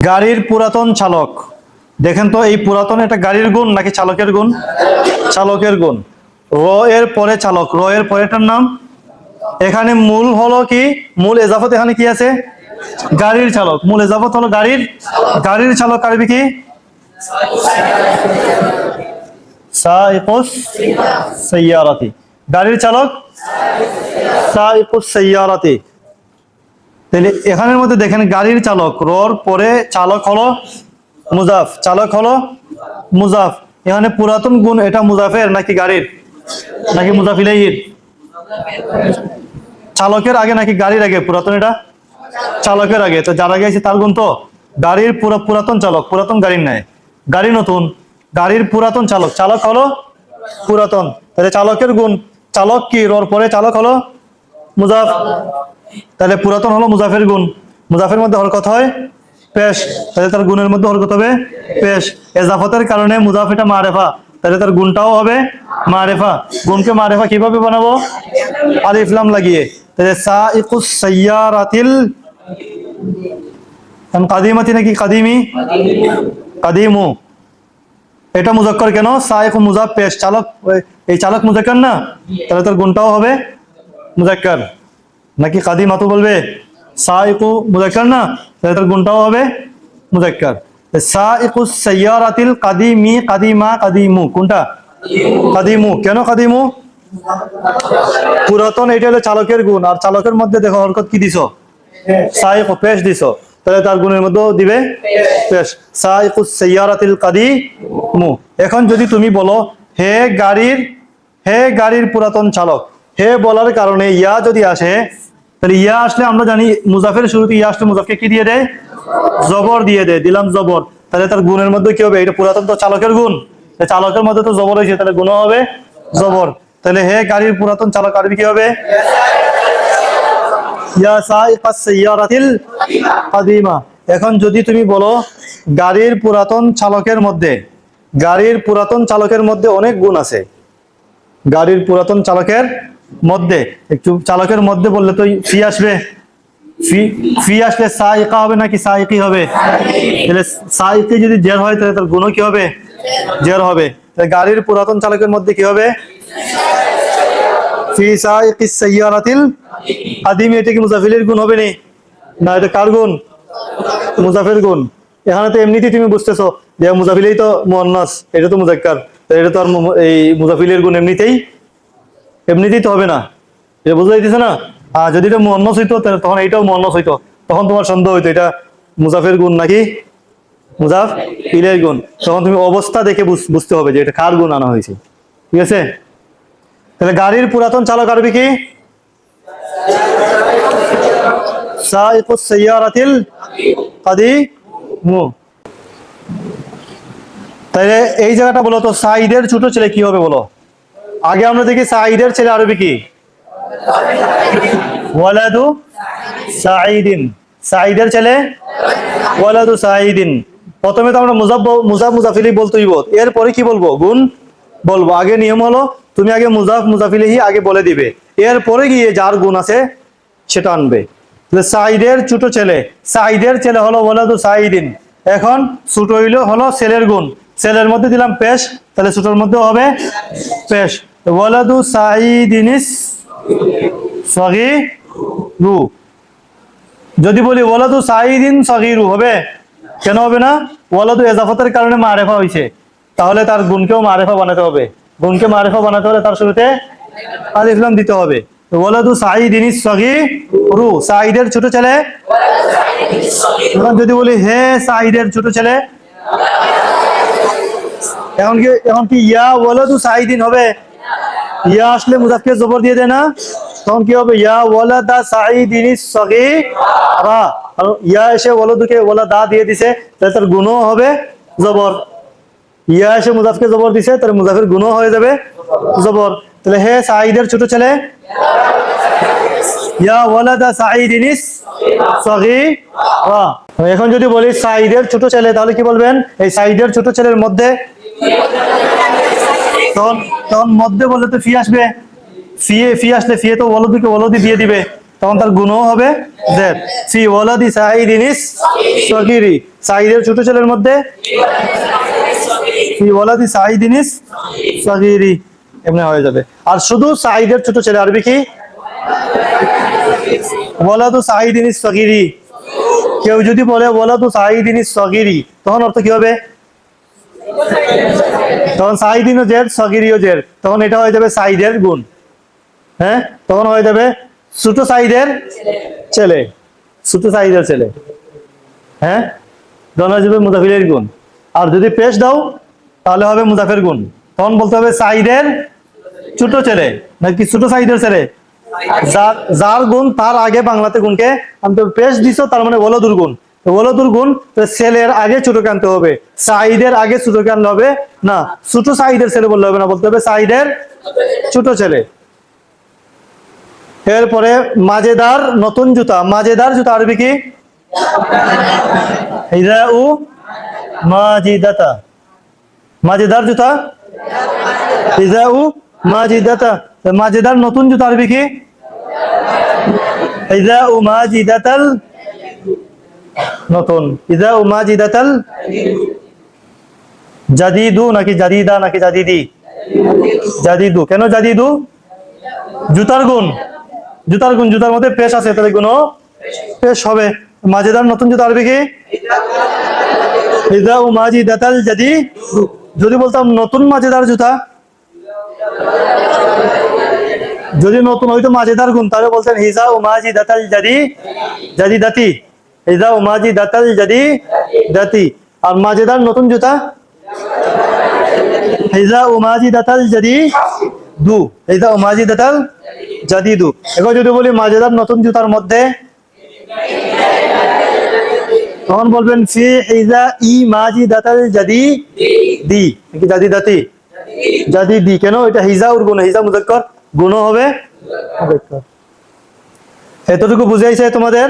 গাড়ির পুরাতন চালক। দেখেন তো এই পুরাতন এটা গাড়ির গুণ নাকি চালকের গুণ? চালকের গুণ। র এর পরে চালক, র এর পরেটার নাম। এখানে মূল হলো কি, মূল এজাফত এখানে কি আছে? গাড়ির চালক। মূল এজাফত হলো গাড়ির, গাড়ির চালক আরবি কি? সাইকুস সাইয়ারাতি। গাড়ির চালক সাইকুস সাইয়ারাতি। তাহলে এখানের মধ্যে দেখেন গাড়ির চালক, রর পরে চালক হলো মুজাফ, চালক হলো মুজাফ। এখানে পুরাতন গুণ এটা মুজাফের নাকি গাড়ির নাকি মুজাফ ইলাইহির? চালকের আগে নাকি গাড়ির আগে? পুরাতন এটা চালকের আগে, তো যার আগে আছে তার গুণ। তো গাড়ির পুরাতন চালক, পুরাতন গাড়ির নাই, গাড়ি নতুন, গাড়ির পুরাতন চালক, চালক হলো পুরাতন। তাহলে চালকের গুণ, চালক কি, রর পরে চালক হলো মুজাফ, তাহলে পুরাতন হলো মুজাফের গুণ। মুজাফের মধ্যে হরকত হয় পেশ, তাহলে তার গুণের মধ্যে হরকত হবে পেশ। এজাফতের কারণে মুজাফ এটা মারেফা, তাহলে তার গুণটাও হবে মারেফা। গুণকে মারেফা কিভাবে বানাবো? আলিফ লাম লাগিয়ে। তাহলে সাইকুস সাইয়ারাতিল, কাদিমাতি নাকি কাদিমি? কাদিমু। এটা মুজাক্কর কেন? সাইকু মুজাফ পেশ, চালক, এই চালক মুজাক্কর না, তাহলে তার গুণটাও হবে মুজাক্কর। নাকি কাদিমাতু বলবে? সাইকু মুজাক্কর না, তাহলে তার গুণটাও হবে মুজাক্কর। সাইকুস সাইয়ারাতিল কাদিমি, কাদিমা, কাদিমু। কোনটা? কাদিমু। কেন কাদিমু? পুরাতন, এটা হলো চালকের গুণ, আর চালকের মধ্যে দেখো হরকত কি দিছো? সাইকু পেশ দিছো, তাহলে তার গুণের মধ্যে দিবে পেশ। সাইকুস সাইয়ারাতিল কাদিমু। এখন যদি তুমি বলো হে গাড়ির, হে গাড়ির পুরাতন চালক, হে বলার কারণে ইয়া যদি আসে, তাহলে ইয়া আসলে আমরা জানি মুজাফের শুরুতে ইয়া আসলে মুজাফকে কি দিয়ে দেয়? জবর দিয়ে দেয়। দিলাম জবর, তাহলে তার গুণের মধ্যে কি হবে? এটা পুরাতন তো চালকের গুণ, চালকের মধ্যে তো জবর হয়েছে, তাহলে গুণ হবে জবর। তাহলে হে গাড়ির পুরাতন চালক আরবি কি হবে? ইয়া সাইকাস সাইয়ারাতিল কাদিমা। এখন যদি তুমি বলো গাড়ির পুরাতন চালকের মধ্যে, গাড়ির পুরাতন চালকের মধ্যে অনেক গুণ আছে, গাড়ির পুরাতন চালকের মধ্যে, একটু চালকের মধ্যে বললে তো ফি আসবে, ফি আসলে সাইকা হবে নাকি সাইকি হবে? তাহলে সাইকি যদি জের হয় তাহলে তার গুণ কি হবে? জের হবে। তাহলে গাড়ির পুরাতন চালকের মধ্যে কি হবে? ফি সাইকিস সাইয়ারাতিল কাদিমি। এটা কি মুজাফিলের গুণ হবে না? এটা কার গুণ? মুজাফের গুণ। এখানে তো এমনিতেই তুমি বুঝতেছো যে মুজাফিলেই তো মুয়ান্নাস, এটা তো মুজাক্কার, এটা তো আর এই মুজাফিলের গুণ এমনিতেই তো হবে না, এটা বুঝা যাইতেছে না? আর যদি এটা মুয়ান্নাস হইতো তখন এইটাও মুয়ান্নাস হইতো, তখন তোমার সন্দেহ হইতো এটা মুজাফের গুণ নাকি মুজাফ ইলাইহির গুণ। তখন তুমি অবস্থা দেখে বুঝতে হবে যে এটা কার গুণ আনা হয়েছে। ঠিক আছে? তাহলে গাড়ির পুরাতন চালক আরবি কি? সাইকুস সাইয়ারাতিল কাদিমু। তাহলে এই জায়গাটা বলো তো, সাইদের ছোট ছেলে কি হবে বলো? আগে আমরা দেখি সাইদের ছেলে আরবি কি? ওয়ালাদু সাইদিন। সাইদের ছেলে ওয়ালাদু সাইদিন। প্রথমে তো আমরা মুজাফিলি বলতে হইব, এরপরে কি বলবো? গুণ বলবো। আগে নিয়ম হলো তুমি আগে মুজাফিলিহি আগে বলে দিবে, এরপরে গিয়ে যার গুণ আছে সেটা আনবে। সাইদের ছোট ছেলে, সাইদের ছেলে হলো ওয়ালাদু সাইদিন। এখন ছোট হলো ছেলের গুণ, ছেলের মধ্যে দিলাম পেশ, তাহলে ছোটর মধ্যে হবে পেশ। ওয়ালাদু সাইদিনিস সগীরু। যদি বলি ওয়ালাদু সাইদিন সগীরু হবে? কেন হবে না? ওয়ালাদু এজাফতের কারণে মারেফা হয়েছে, তাহলে তার গুণকেও মারেফা বানাতে হবে। গুণকে মারেফা বানাতে হলে তার শুরুতে আলিফ লাম দিতে হবে। ওয়ালাদু সাইদিনিস সগীরু, সাইদের ছোট ছেলে। এখন যদি বলি হে সাইদের ছোট ছেলে, এখন কি ইয়া ওয়ালাদু সাইদিন হবে? ইয়া আসলে মুজাফকে জবর দিয়ে দেয় না, তখন কি হবে? ইয়া ওয়ালাদা সাইদিনিস সগীরা। আর ইয়া এসে ওয়ালাদুকে ওয়ালাদা দিয়ে দিছে, তাহলে তার গুণও হবে জবর। ইয়া এসে মুজাফকে জবর দিছে, তাহলে মুজাফের গুণও হয়ে যাবে জবর। তাহলে হে সাইদের ছোট ছেলে, ইয়া ওয়ালাদা সাইদিনিস সগীরা। এখন যদি বলি সাইদের ছোট ছেলে, তাহলে কি বলবেন? এই সাইদের ছোট ছেলের মধ্যে, তখন মধ্যে বললে তো ফি আসবে, ফি আসলে ফিয়ে তো ওয়ালাদুকে ওয়ালাদি দিয়ে দিবে, তখন তার গুণও হবে জেড। ফি ওয়ালাদি সাঈদিনিস সগীরি, সাঈদের ছোট ছেলের মধ্যে ফি ওয়ালাদি সাঈদিনিস সগীরি এমনি হয়ে যাবে। আর শুধু সাঈদের ছোট ছেলে আরবি কি ওয়ালাদু সাঈদিনিস সগীরি। কেউ যদি বলে ওয়ালাদু সাঈদিনিস সগীরি, তখন অর্থ কি হবে? তখন সাঈদিনও জের, সগীরিও জের, তখন এটা হয়ে যাবে সাঈদের গুণ। হ্যাঁ, তখন হয়ে যাবে ছোট সাঈদের ছেলে, ছোট সাঈদের ছেলে। হ্যাঁ, তখন হয়ে যাবে মুজাফিরের গুণ। আর যদি পেশ দাও তাহলে হবে মুজাফের গুণ। তখন বলতে হবে সাঈদের ছোট ছেলে নাকি ছোট সাঈদের ছেলে, যার যার গুণ তার আগে বাংলাতে গুণকে আনতে হবে। পেশ দিছো তার মানে ওয়ালাদুর গুণ, তো ওয়ালাদুর গুণ তো ছেলের আগে ছোটকে আনতে হবে, সাঈদের আগে ছোটকে আনলে হবে না, ছোট সাঈদের ছেলে বললে হবে না, বলতে হবে সাঈদের ছোট ছেলে। এরপরে মাজেদার নতুন জুতা, মাজেদার জুতা আরবি কি হিজাউ মাজিদাতা, মাজেদার জুতা হিজাউ মাজিদাতা। মাজেদার নতুন জুতা আরবি কি হিজাউ মাজিদাতাল, নতুন হিজাউ মাজিদাতাল। জাদিদু নাকি জাদিদা নাকি জাদিদি, জাদিদু। কেন জাদিদু? জুতার গুণ, জুতার গুণ, জুতার মধ্যে পেশ আছে তাহলে গুণ পেশ হবে। মাজেদার নতুন জুতা আরবি কি হিজাউ মাজিদাতাল জাদিদ। যদি বলতাম নতুন মাজেদার জুতা, যদি নতুন হইতো মাজেদার গুণ, তাহলে বলতেন হিজাউ মাজিদাতাল জাদিদাতি, হিজাউ মাজিদাতাল জাদিদাতি। আর মাজেদার নতুন জুতা হিজাউ মাজিদাতাল জাদিদু, হিজাউ মাজিদাতাল জাদিদু। এখন যদি বলি মাজেদার নতুন জুতার মধ্যে, তখন বলবেন ফি হিজা ই মাজিদাতাল জাদিদি নাকি জাদিদাতি, জাদিদি। কেন? এটা হিজাউর গুণ, হিজা মুযাক্কার, গুণ হবে মুযাক্কার। এতটুকু বুঝাইছে তোমাদের?